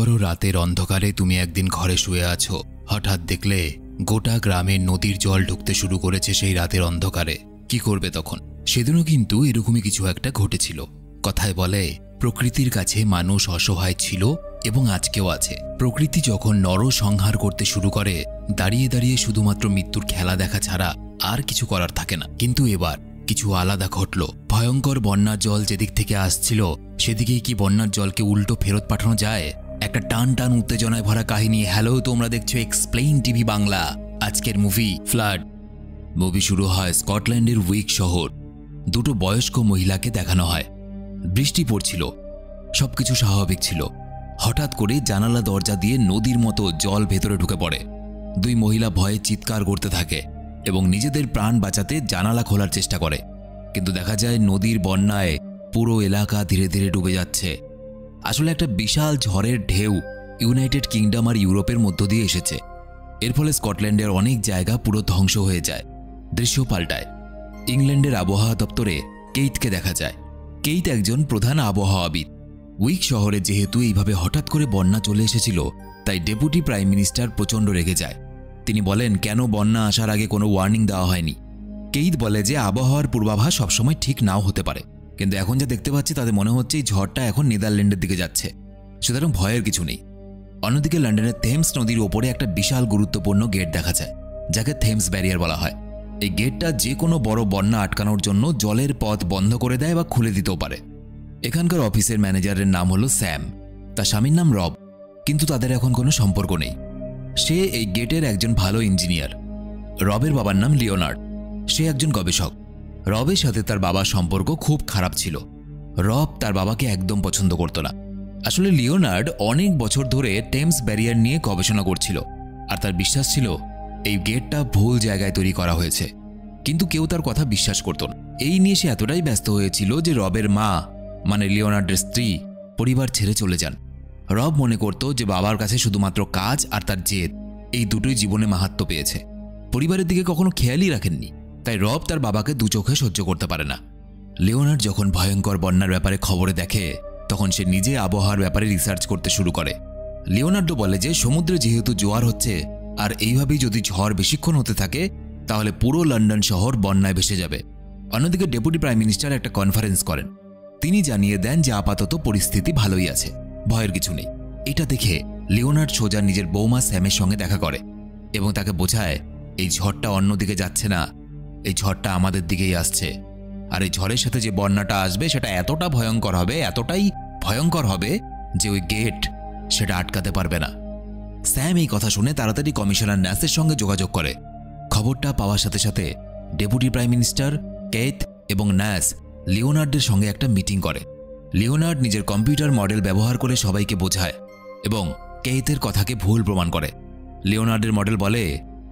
করো রাতের অন্ধকারে তুমি একদিন ঘরে শুয়ে আছো, হঠাৎ দেখলে গোটা গ্রামে নদীর জল ঢুকতে শুরু করেছে সেই রাতের অন্ধকারে। কি করবে তখন? সেদিনও কিন্তু এরকমই কিছু একটা ঘটেছিল। কথায় বলে প্রকৃতির কাছে মানুষ অসহায় ছিল এবং আজকেও আছে। প্রকৃতি যখন নরসংহার করতে শুরু করে, দাঁড়িয়ে দাঁড়িয়ে শুধুমাত্র মৃত্যুর খেলা দেখা ছাড়া আর কিছু করার থাকে না। কিন্তু এবার কিছু আলাদা ঘটল। ভয়ঙ্কর বন্যার জল যেদিক থেকে আসছিল সেদিকেই কি বন্যার জলকে উল্টো ফেরত পাঠানো যায়? একটা টান টান উত্তেজনায় ভরা কাহিনী। হ্যালো, তোমরা দেখছো এক্সপ্লেইন টিভি বাংলা। আজকের মুভি ফ্লাড। মুভি শুরু হয় স্কটল্যান্ডের উইক শহর। দুটো বয়স্ক মহিলাকে দেখানো হয়। বৃষ্টি পড়ছিল, সবকিছু স্বাভাবিক ছিল। হঠাৎ করে জানালা দরজা দিয়ে নদীর মতো জল ভেতরে ঢুকে পড়ে। দুই মহিলা ভয়ে চিৎকার করতে থাকে এবং নিজেদের প্রাণ বাঁচাতে জানালা খোলার চেষ্টা করে, কিন্তু দেখা যায় নদীর বন্যায় পুরো এলাকা ধীরে ধীরে ডুবে যাচ্ছে। আসলে একটা বিশাল ঝড়ের ঢেউ ইউনাইটেড কিংডম আর ইউরোপের মধ্য দিয়ে এসেছে। এর ফলে স্কটল্যান্ডের অনেক জায়গা পুরো ধ্বংস হয়ে যায়। দৃশ্য পাল্টায়। ইংল্যান্ডের আবহাওয়া দপ্তরে কেইথকে দেখা যায়। কেইথ একজন প্রধান আবহাওয়াবিদ। উইক শহরে যেহেতু এইভাবে হঠাৎ করে বন্যা চলে এসেছিল, তাই ডেপুটি প্রাইম মিনিস্টার প্রচণ্ড রেগে যায়। তিনি বলেন, কেন বন্যা আসার আগে কোনো ওয়ার্নিং দেওয়া হয়নি? কেইথ বলে যে আবহাওয়ার পূর্বাভাস সবসময় ঠিক নাও হতে পারে, কিন্তু এখন যা দেখতে পাচ্ছি তাতে মনে হচ্ছে এই ঝড়টা এখন নেদারল্যান্ডের দিকে যাচ্ছে, সুতরাং ভয়ের কিছু নেই। অন্যদিকে লন্ডনের থেমস নদীর ওপরে একটা বিশাল গুরুত্বপূর্ণ গেট দেখা যায়, যাকে থেমস ব্যারিয়ার বলা হয়। এই গেটটা যে কোনো বড় বন্যা আটকানোর জন্য জলের পথ বন্ধ করে দেয় বা খুলে দিতেও পারে। এখানকার অফিসের ম্যানেজারের নাম হলো স্যাম, তার স্বামীর নাম রব, কিন্তু তাদের এখন কোনো সম্পর্ক নেই। সে এই গেটের একজন ভালো ইঞ্জিনিয়ার। রবের বাবার নাম লিওনার্ড, সে একজন গবেষক। রবের সাথে তার বাবার সম্পর্ক খুব খারাপ ছিল। রব তার বাবাকে একদম পছন্দ করত না। আসলে লিওনার্ড অনেক বছর ধরে টেমস ব্যারিয়ার নিয়ে গবেষণা করছিল, আর তার বিশ্বাস ছিল এই গেটটা ভুল জায়গায় তৈরি করা হয়েছে, কিন্তু কেউ তার কথা বিশ্বাস করত না। এই নিয়ে সে এতটাই ব্যস্ত হয়েছিল যে রবের মা, মানে লিওনার্ডের স্ত্রী, পরিবার ছেড়ে চলে যান। রব মনে করত যে বাবার কাছে শুধুমাত্র কাজ আর তার জেদ, এই দুটোই জীবনে মাহাত্ম্য পেয়েছে। পরিবারের দিকে কখনো খেয়ালই রাখেননি, তাই রব তার বাবাকে দু চোখে সহ্য করতে পারে না। লিওনার্ড যখন ভয়ঙ্কর বন্যার ব্যাপারে খবরে দেখে, তখন সে নিজে আবহাওয়ার ব্যাপারে রিসার্চ করতে শুরু করে। লিওনার্ডো বলে যে সমুদ্রে যেহেতু জোয়ার হচ্ছে, আর এইভাবেই যদি ঝড় বেশিক্ষণ হতে থাকে, তাহলে পুরো লন্ডন শহর বন্যায় ভেসে যাবে। অন্যদিকে ডেপুটি প্রাইম মিনিস্টার একটা কনফারেন্স করেন। তিনি জানিয়ে দেন যে আপাতত পরিস্থিতি ভালোই আছে, ভয়ের কিছু নেই। এটা দেখে লিওনার্ড সোজা নিজের বৌমা স্যামের সঙ্গে দেখা করে এবং তাকে বোঝায় এই ঝড়টা অন্যদিকে যাচ্ছে না, এই ঝড়টা আমাদের দিকেই আসছে। আর এই ঝড়ের সাথে যে বন্যাটা আসবে সেটা এতটা ভয়ঙ্কর হবে, এতটাই ভয়ঙ্কর হবে যে ওই গেট সেটা আটকাতে পারবে না। স্যাম এই কথা শুনে তাড়াতাড়ি কমিশনার ন্যাসের সঙ্গে যোগাযোগ করে। খবরটা পাওয়ার সাথে সাথে ডেপুটি প্রাইম মিনিস্টার, কেইথ এবং ন্যাস লিওনার্ডের সঙ্গে একটা মিটিং করে। লিওনার্ড নিজের কম্পিউটার মডেল ব্যবহার করে সবাইকে বোঝায় এবং কেইথের কথাকে ভুল প্রমাণ করে। লিওনার্ডের মডেল বলে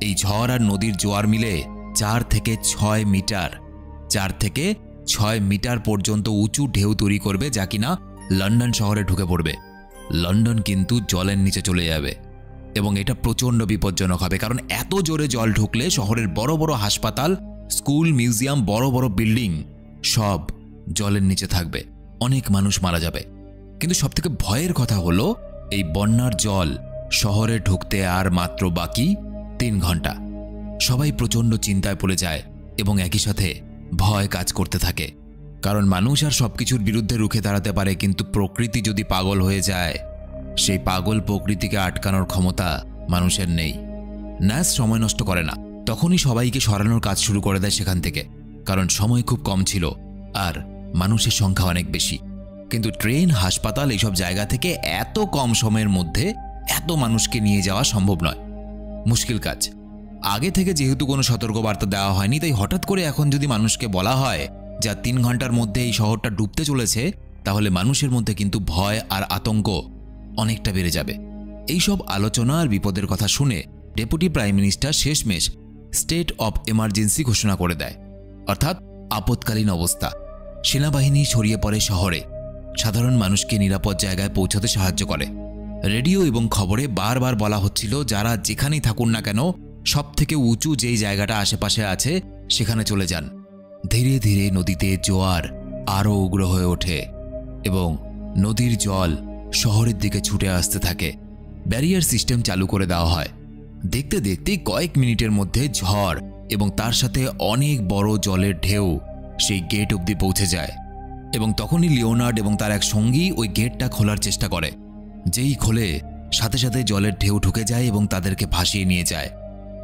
এই ঝড় আর নদীর জোয়ার মিলে 4 থেকে 6 মিটার 4 থেকে 6 মিটার পর্যন্ত উঁচু ঢেউ তৈরি করবে, যা কিনা লন্ডন শহরে ঢুকে পড়বে। লন্ডন কিন্তু জলের নিচে চলে যাবে এবং এটা প্রচণ্ড বিপজ্জনক হবে, কারণ এত জোরে জল ঢুকলে শহরের বড় বড় হাসপাতাল, স্কুল, মিউজিয়াম, বড় বড় বিল্ডিং সব জলের নিচে থাকবে। অনেক মানুষ মারা যাবে। কিন্তু সবথেকে ভয়ের কথা হলো এই বন্যার জল শহরে ঢুকতে আর মাত্র বাকি 3 ঘন্টা। সবাই প্রচণ্ড চিন্তায় পড়ে যায় এবং একই সাথে ভয় কাজ করতে থাকে, কারণ মানুষ আর সবকিছুর বিরুদ্ধে রুখে দাঁড়াতে পারে, কিন্তু প্রকৃতি যদি পাগল হয়ে যায়, সেই পাগল প্রকৃতিকে আটকানোর ক্ষমতা মানুষের নেই। ন্যাস সময় নষ্ট করে না, তখনই সবাইকে সরানোর কাজ শুরু করে দেয় সেখান থেকে, কারণ সময় খুব কম ছিল আর মানুষের সংখ্যা অনেক বেশি। কিন্তু ট্রেন, হাসপাতাল, এইসব জায়গা থেকে এত কম সময়ের মধ্যে এত মানুষকে নিয়ে যাওয়া সম্ভব নয়, মুশকিল কাজ। আগে থেকে যেহেতু কোনো সতর্কবার্তা দেওয়া হয়নি, তাই হঠাৎ করে এখন যদি মানুষকে বলা হয় যা 3 ঘন্টার মধ্যে এই শহরটা ডুবতে চলেছে, তাহলে মানুষের মধ্যে কিন্তু ভয় আর আতঙ্ক অনেকটা বেড়ে যাবে। এইসব আলোচনা আর বিপদের কথা শুনে ডেপুটি প্রাইম মিনিস্টার শেষমেশ স্টেট অফ এমার্জেন্সি ঘোষণা করে দেয়, অর্থাৎ আপৎকালীন অবস্থা। সেনাবাহিনী ছড়িয়ে পড়ে শহরে, সাধারণ মানুষকে নিরাপদ জায়গায় পৌঁছাতে সাহায্য করে। রেডিও এবং খবরে বারবার বলা হচ্ছিল যারা যেখানেই থাকুন না কেন, সবথেকে উঁচু যেই জায়গাটা আশেপাশে আছে সেখানে চলে যান। ধীরে ধীরে নদীতে জোয়ার আরও উগ্র হয়ে ওঠে এবং নদীর জল শহরের দিকে ছুটে আসতে থাকে। ব্যারিয়ার সিস্টেম চালু করে দেওয়া হয়। দেখতে দেখতে কয়েক মিনিটের মধ্যে ঝড় এবং তার সাথে অনেক বড় জলের ঢেউ সেই গেট অবধি পৌঁছে যায় এবং তখনই লিওনার্ড এবং তার এক সঙ্গী ওই গেটটা খোলার চেষ্টা করে। যেই খোলে সাথে সাথে জলের ঢেউ ঢুকে যায় এবং তাদেরকে ভাসিয়ে নিয়ে যায়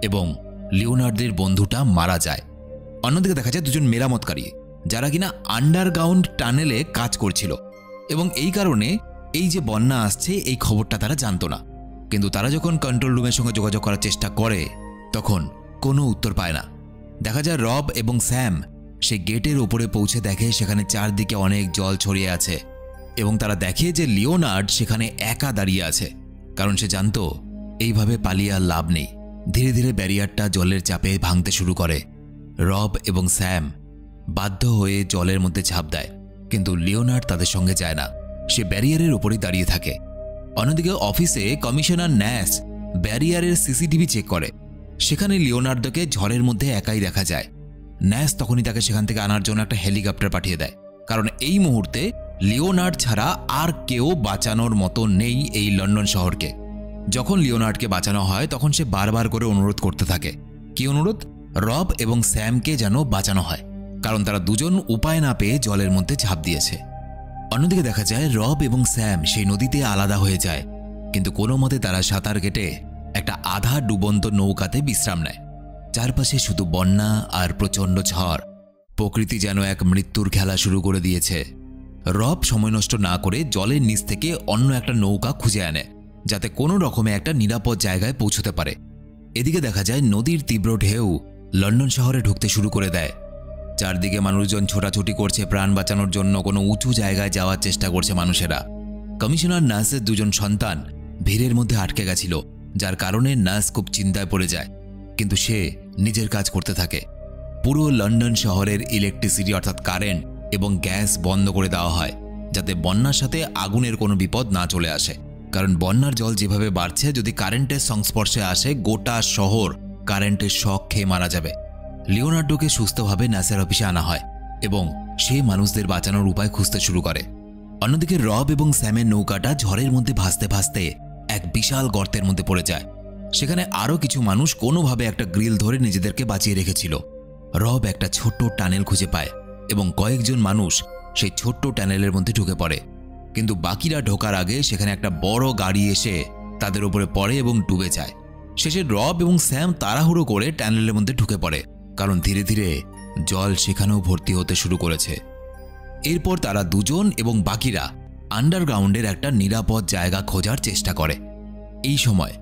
এবং লিওনার্ডের বন্ধুটা মারা যায়। অন্যদিকে দেখা যায় দুজন মেরামতকারী যারা কিনা আন্ডারগ্রাউন্ড টানেলে কাজ করছিল এবং এই কারণে এই যে বন্যা আসছে এই খবরটা তারা জানতো না। কিন্তু তারা যখন কন্ট্রোল রুমের সঙ্গে যোগাযোগ করার চেষ্টা করে তখন কোনো উত্তর পায় না। দেখা যায় রব এবং স্যাম সেই গেটের উপরে পৌঁছে দেখে সেখানে চারদিকে অনেক জল ছড়িয়ে আছে এবং তারা দেখে যে লিওনার্ড সেখানে একা দাঁড়িয়ে আছে, কারণ সে জানতো এইভাবে পালিয়ে আর লাভ নেই। ধীরে ধীরে ব্যারিয়ারটা জলের চাপে ভাঙতে শুরু করে। রব এবং স্যাম বাধ্য হয়ে জলের মধ্যে ঝাঁপ দেয়, কিন্তু লিওনার্ড তাদের সঙ্গে যায় না। সে ব্যারিয়ারের উপরেই দাঁড়িয়ে থাকে। অন্যদিকে অফিসে কমিশনার ন্যাস ব্যারিয়ারের সিসিটিভি চেক করে। সেখানে লিওনার্দোকে ঝড়ের মধ্যে একাই দেখা যায়। ন্যাস তখনই তাকে সেখান থেকে আনার জন্য একটা হেলিকপ্টার পাঠিয়ে দেয়, কারণ এই মুহূর্তে লিওনার্ড ছাড়া আর কেউ বাঁচানোর মতো নেই এই লন্ডন শহরকে। যখন লিওনার্ডকে বাঁচানো হয় তখন সে বারবার করে অনুরোধ করতে থাকে। কি অনুরোধ? রব এবং স্যামকে যেন বাঁচানো হয়, কারণ তারা দুজন উপায় না পেয়ে জলের মধ্যে ঝাঁপ দিয়েছে। অন্যদিকে দেখা যায় রব এবং স্যাম সেই নদীতে আলাদা হয়ে যায়, কিন্তু কোনো মতে তারা সাঁতার কেটে একটা আধা ডুবন্ত নৌকাতে বিশ্রাম নেয়। চারপাশে শুধু বন্যা আর প্রচণ্ড ঝড়। প্রকৃতি যেন এক মৃত্যুর খেলা শুরু করে দিয়েছে। রব সময় নষ্ট না করে জলের নিচ থেকে অন্য একটা নৌকা খুঁজে আনে, যাতে কোনো রকমে একটা নিরাপদ জায়গায় পৌঁছতে পারে। এদিকে দেখা যায় নদীর তীব্র ঢেউ লন্ডন শহরে ঢুকতে শুরু করে দেয়। চারদিকে মানুষজন ছোটাছুটি করছে প্রাণ বাঁচানোর জন্য। কোনো উঁচু জায়গায় যাওয়ার চেষ্টা করছে মানুষেরা। কমিশনার নার্সের দুজন সন্তান ভিড়ের মধ্যে আটকে গেছিল, যার কারণে নার্স খুব চিন্তায় পড়ে যায়, কিন্তু সে নিজের কাজ করতে থাকে। পুরো লন্ডন শহরের ইলেকট্রিসিটি অর্থাৎ কারেন্ট এবং গ্যাস বন্ধ করে দেওয়া হয়, যাতে বন্যার সাথে আগুনের কোনো বিপদ না চলে আসে। কারণ বন্যার জল যেভাবে বাড়ছে, যদি কারেন্টের সংস্পর্শে আসে গোটা শহর কারেন্টের শক খেয়ে মারা যাবে। লিওনার্ডোকে সুস্থভাবে নার্সের অফিসে আনা হয় এবং সে মানুষদের বাঁচানোর উপায় খুঁজতে শুরু করে। অন্যদিকে রব এবং স্যামের নৌকাটা ঝড়ের মধ্যে ভাসতে ভাসতে এক বিশাল গর্তের মধ্যে পড়ে যায়। সেখানে আরও কিছু মানুষ কোনোভাবে একটা গ্রিল ধরে নিজেদেরকে বাঁচিয়ে রেখেছিল। রব একটা ছোট্ট টানেল খুঁজে পায় এবং কয়েকজন মানুষ সেই ছোট্ট টানেলের মধ্যে ঢুকে পড়ে, কিন্তু বাকিরা ঢোকার আগে সেখানে একটা বড় গাড়ি এসে তাদের উপরে পড়ে এবং ডুবে যায়। শেষে রব এবং স্যাম তাড়াহুড়ো করে টানেলের মধ্যে ঢুকে পড়ে, কারণ ধীরে ধীরে জল সেখানেও ভর্তি হতে শুরু করেছে। এরপর তারা দুজন এবং বাকিরা আন্ডারগ্রাউন্ডের একটা নিরাপদ জায়গা খোঁজার চেষ্টা করে। এই সময়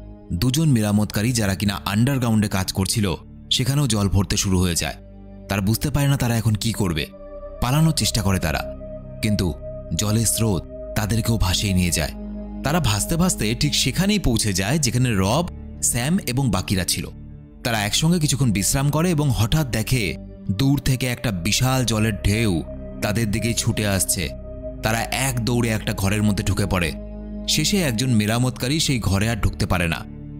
দুজন মেরামতকারী যারা কিনা আন্ডারগ্রাউন্ডে কাজ করছিল সেখানেও জল ভরতে শুরু হয়ে যায়। তারা বুঝতে পারে না তারা এখন কি করবে। পালানোর চেষ্টা করে তারা, কিন্তু জলের স্রোত তাদেরকেও ভাসিয়ে নিয়ে যায়। তারা ভাসতে ভাসতে ঠিক সেখানেই পৌঁছে যায় যেখানে রব, স্যাম এবং বাকিরা ছিল। তারা একসঙ্গে কিছুক্ষণ বিশ্রাম করে এবং হঠাৎ দেখে দূর থেকে একটা বিশাল জলের ঢেউ তাদের দিকেই ছুটে আসছে। তারা এক দৌড়ে একটা ঘরের মধ্যে ঢুকে পড়ে। শেষে একজন মেরামতকারী সেই ঘরে আর ঢুকতে পারে না।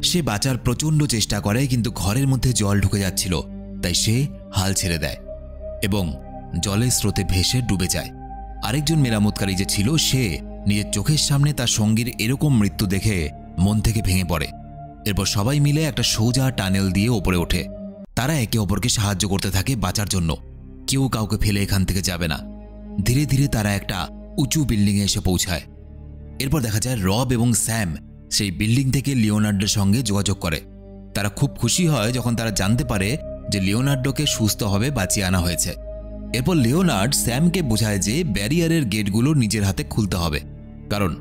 সে বাঁচার প্রচণ্ড চেষ্টা করে, কিন্তু ঘরের মধ্যে জল ঢুকে যাচ্ছিল, তাই সে হাল ছেড়ে দেয় এবং জলের স্রোতে ভেসে ডুবে যায়। আরেকজন মেরামতকারী যে ছিল সে নিজের চোখের সামনে তার সঙ্গীর এরকম মৃত্যু দেখে মন থেকে ভেঙে পড়ে। এরপর সবাই মিলে একটা সোজা টানেল দিয়ে ওপরে ওঠে। তারা একে অপরকে সাহায্য করতে থাকে বাঁচার জন্য। কেউ কাউকে ফেলে এখান থেকে যাবে না। ধীরে ধীরে তারা একটা উঁচু বিল্ডিংয়ে এসে পৌঁছায়। এরপর দেখা যায় রব এবং স্যাম সেই বিল্ডিং থেকে লিওনার্ডোর সঙ্গে যোগাযোগ করে। তারা খুব খুশি হয় যখন তারা জানতে পারে যে লিওনার্ডোকে সুস্থভাবে বাঁচিয়ে আনা হয়েছে। এরপর লিওনার্ড স্যামকে বোঝায় যে ব্যারিয়ারের গেটগুলো নিজের হাতে খুলতে হবে, কারণ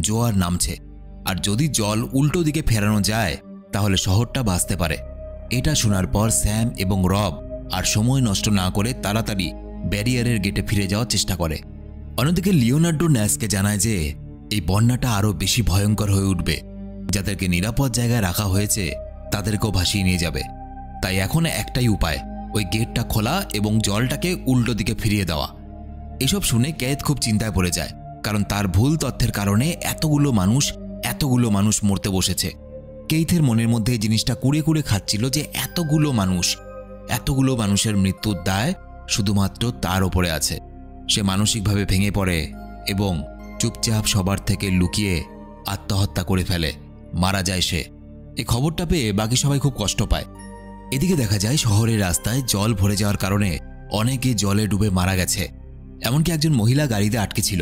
জোয়ার নামছে, আর যদি জল উল্টো দিকে ফেরানো যায় তাহলে শহরটা বাঁচতে পারে। এটা শোনার পর স্যাম এবং রব আর সময় নষ্ট না করে তাড়াতাড়ি ব্যারিয়ারের গেটে ফিরে যাওয়ার চেষ্টা করে। অন্যদিকে লিওনার্ডো ন্যাসকে জানায় যে এই বন্যাটা আরও বেশি ভয়ঙ্কর হয়ে উঠবে। যাদেরকে নিরাপদ জায়গায় রাখা হয়েছে তাদেরকেও ভাসিয়ে নিয়ে যাবে। তাই এখন একটাই উপায়, ওই গেটটা খোলা এবং জলটাকে উল্টো দিকে ফিরিয়ে দেওয়া। এসব শুনে কেথ খুব চিন্তায় পড়ে যায়, কারণ তার ভুল তথ্যের কারণে এতগুলো মানুষ মরতে বসেছে। কেইথের মনের মধ্যে এই জিনিসটা কুড়ে কুড়ে খাচ্ছিল যে এতগুলো মানুষের মৃত্যুর দায় শুধুমাত্র তার ওপরে আছে। সে মানসিকভাবে ভেঙে পড়ে এবং চুপচাপ সবার থেকে লুকিয়ে আত্মহত্যা করে ফেলে, মারা যায় সে। এই খবরটা পেয়ে বাকি সবাই খুব কষ্ট পায়। এদিকে দেখা যায় শহরের রাস্তায় জল ভরে যাওয়ার কারণে অনেকে জলে ডুবে মারা গেছে। এমনকি একজন মহিলা গাড়িতে আটকে ছিল,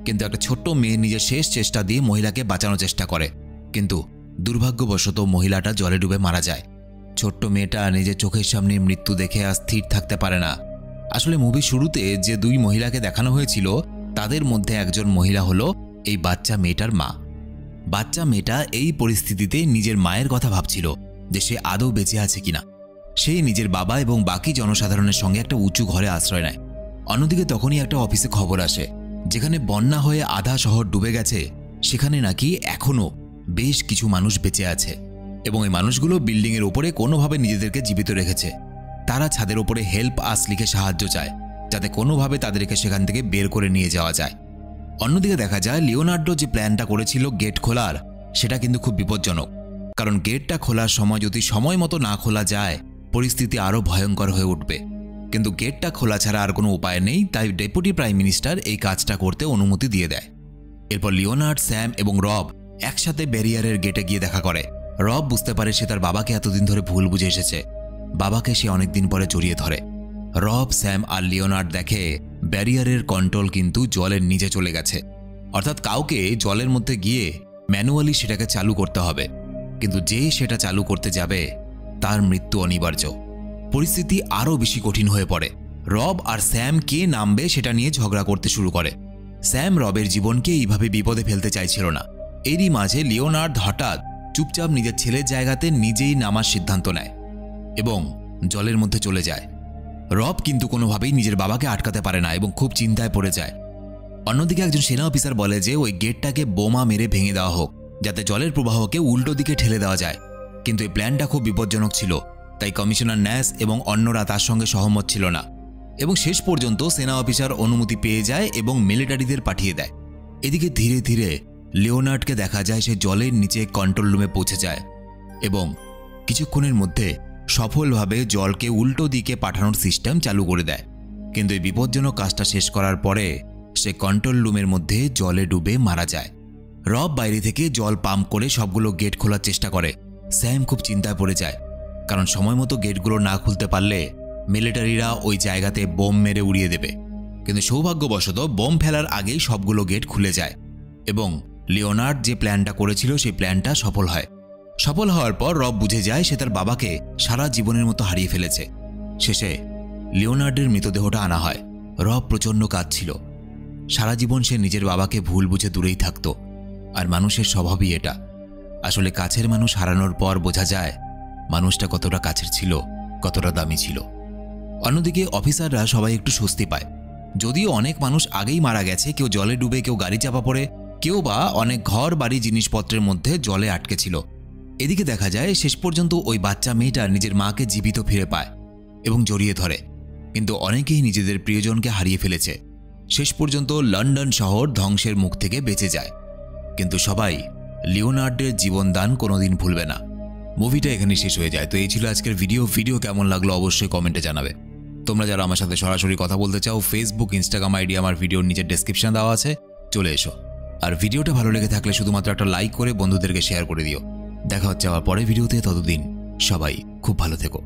কিন্তু একটা ছোট্ট মেয়ে নিজের শেষ চেষ্টা দিয়ে মহিলাকে বাঁচানোর চেষ্টা করে, কিন্তু দুর্ভাগ্যবশত মহিলাটা জলে ডুবে মারা যায়। ছোট্ট মেয়েটা নিজের চোখের সামনে মৃত্যু দেখে আর স্থির থাকতে পারে না। আসলে মুভির শুরুতে যে দুই মহিলাকে দেখানো হয়েছিল তাদের মধ্যে একজন মহিলা হলো এই বাচ্চা মেয়েটার মা। বাচ্চা মেয়েটা এই পরিস্থিতিতে নিজের মায়ের কথা ভাবছিল যে সে আদৌ বেঁচে আছে কিনা। সে নিজের বাবা এবং বাকি জনসাধারণের সঙ্গে একটা উঁচু ঘরে আশ্রয় নেয়। অন্যদিকে তখনই একটা অফিসে খবর আসে যেখানে বন্যা হয়ে আধা শহর ডুবে গেছে, সেখানে নাকি এখনও বেশ কিছু মানুষ বেঁচে আছে এবং এই মানুষগুলো বিল্ডিংয়ের ওপরে কোনোভাবে নিজেদেরকে জীবিত রেখেছে। তারা ছাদের ওপরে হেল্প আস লিখে সাহায্য চায় যাতে কোনোভাবে তাদেরকে সেখান থেকে বের করে নিয়ে যাওয়া যায়। অন্যদিকে দেখা যায় লিওনার্ডো যে প্ল্যানটা করেছিল গেট খোলার, সেটা কিন্তু খুব বিপজ্জনক, কারণ গেটটা খোলার সময় যদি সময় মতো না খোলা যায় পরিস্থিতি আরও ভয়ঙ্কর হয়ে উঠবে। কিন্তু গেটটা খোলা ছাড়া আর কোনো উপায় নেই, তাই ডেপুটি প্রাইম মিনিস্টার এই কাজটা করতে অনুমতি দিয়ে দেয়। এরপর লিওনার্ড, স্যাম এবং রব একসাথে ব্যারিয়ারের গেটে গিয়ে দেখা করে। রব বুঝতে পারে সে তার বাবাকে এতদিন ধরে ভুল বুঝে এসেছে। বাবাকে সে অনেকদিন পরে জড়িয়ে ধরে। রব, স্যাম আর লিওনার্ড দেখে ব্যারিয়ারের কন্ট্রোল কিন্তু জলের নিচে চলে গেছে, অর্থাৎ কাউকে জলের মধ্যে গিয়ে ম্যানুয়ালি সেটাকে চালু করতে হবে, কিন্তু যে সেটা চালু করতে যাবে তার মৃত্যু অনিবার্য। পরিস্থিতি আরও বেশি কঠিন হয়ে পড়ে। রব আর স্যাম কে নামবে সেটা নিয়ে ঝগড়া করতে শুরু করে। স্যাম রবের জীবনকে এইভাবে বিপদে ফেলতে চাইছিল না। এরই মাঝে লিওনার্ড হঠাৎ চুপচাপ নিজের ছেলের জায়গাতে নিজেই নামার সিদ্ধান্ত নেয় এবং জলের মধ্যে চলে যায়। রব কিন্তু কোনোভাবেই নিজের বাবাকে আটকাতে পারে না এবং খুব চিন্তায় পড়ে যায়। অন্যদিকে একজন সেনা অফিসার বলে যে ওই গেটটাকে বোমা মেরে ভেঙে দেওয়া হোক যাতে জলের প্রবাহকে উল্টো দিকে ঠেলে দেওয়া যায়, কিন্তু এই প্ল্যানটা খুব বিপজ্জনক ছিল, তাই কমিশনার ন্যাস এবং অন্যরা তার সঙ্গে সহমত ছিল না এবং শেষ পর্যন্ত সেনা অফিসার অনুমতি পেয়ে যায় এবং মিলিটারিদের পাঠিয়ে দেয়। এদিকে ধীরে ধীরে লিওনার্ডকে দেখা যায় সে জলের নিচে কন্ট্রোল রুমে পৌঁছে যায় এবং কিছুক্ষণের মধ্যে সফলভাবে জলকে উল্টো দিকে পাঠানোর সিস্টেম চালু করে দেয়। কিন্তু এই বিপজ্জনক কাজটা শেষ করার পরে সে কন্ট্রোল রুমের মধ্যে জলে ডুবে মারা যায়। রব বাইরে থেকে জল পাম্প করে সবগুলো গেট খোলার চেষ্টা করে। স্যাম খুব চিন্তায় পড়ে যায়, কারণ সময় মতো গেটগুলো না খুলতে পারলে মিলিটারিরা ওই জায়গাতে বোম মেরে উড়িয়ে দেবে। কিন্তু সৌভাগ্যবশত বোম ফেলার আগেই সবগুলো গেট খুলে যায় এবং লিওনার্ড যে প্ল্যানটা করেছিল সেই প্ল্যানটা সফল হয়। সফল হওয়ার পর রব বুঝে যায় সে তার বাবাকে সারা জীবনের মতো হারিয়ে ফেলেছে। শেষে লিওনার্ডের মৃতদেহটা আনা হয়। রব প্রচণ্ড কাঁদছিল। সারা জীবন সে নিজের বাবাকে ভুল বুঝে দূরেই থাকত, আর মানুষের স্বভাবই এটা। আসলে কাছের মানুষ হারানোর পর বোঝা যায় মানুষটা কতটা কাছের ছিল, কতটা দামি ছিল। অন্যদিকে অফিসাররা সবাই একটু স্বস্তি পায়, যদিও অনেক মানুষ আগেই মারা গেছে, কেউ জলে ডুবে, কেউ গাড়ি চাপা পড়ে, কেউ বা অনেক ঘর বাড়ি জিনিসপত্রের মধ্যে জলে আটকে ছিল। এদিকে দেখা যায় শেষ পর্যন্ত ওই বাচ্চা মেয়েটা নিজের মাকে জীবিত ফিরে পায় এবং জড়িয়ে ধরে, কিন্তু অনেকেই নিজেদের প্রিয়জনকে হারিয়ে ফেলেছে। শেষ পর্যন্ত লন্ডন শহর ধ্বংসের মুখ থেকে বেঁচে যায়, কিন্তু সবাই লিওনার্ডের জীবনদান কোনোদিন ভুলবে না। মুভিটা এখানে শেষ হয়ে যায়। তো এই ছিল আজকের ভিডিও কেমন লাগলো অবশ্যই কমেন্টে জানাবে। তোমরা যারা আমার সাথে সরাসরি কথা বলতে চাও, ফেসবুক, ইনস্টাগ্রাম আইডি আমার ভিডিওর নিচে ডেসক্রিপশন দেওয়া আছে, চলে এসো। আর ভিডিওটা ভালো লেগে থাকলে শুধুমাত্র একটা লাইক করে বন্ধুদেরকে শেয়ার করে দিও। দেখা হচ্ছে আবার পরের ভিডিওতে, ততদিন সবাই খুব ভালো থেকো।